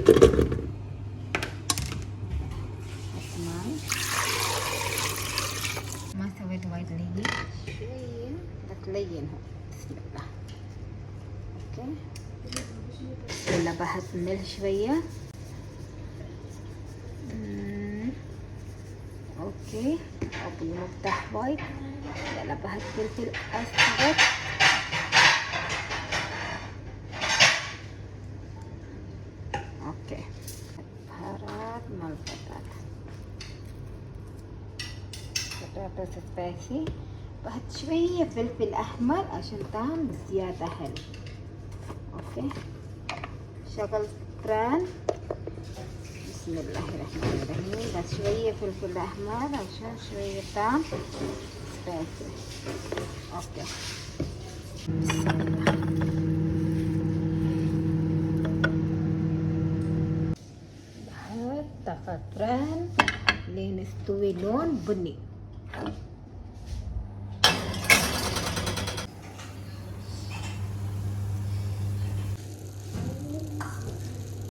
كمان ما سويت وايد لين، شوية بتلين هو. بسم الله. اوكي يلا بحط ملح شوية. اوكي ابي مفتاح وايد. يلا بحط فلفل اسود. اوكي بهارات مال بطاطا سبايسي. بحط شوية فلفل احمر عشان طعم زيادة حلو. اوكي شغل بران. بسم الله الرحمن الرحيم. بس شوية فلفل احمر عشان شوية طعم سبايسي. اوكي بسم الله. بحط زعفران لين يستوي لون بني.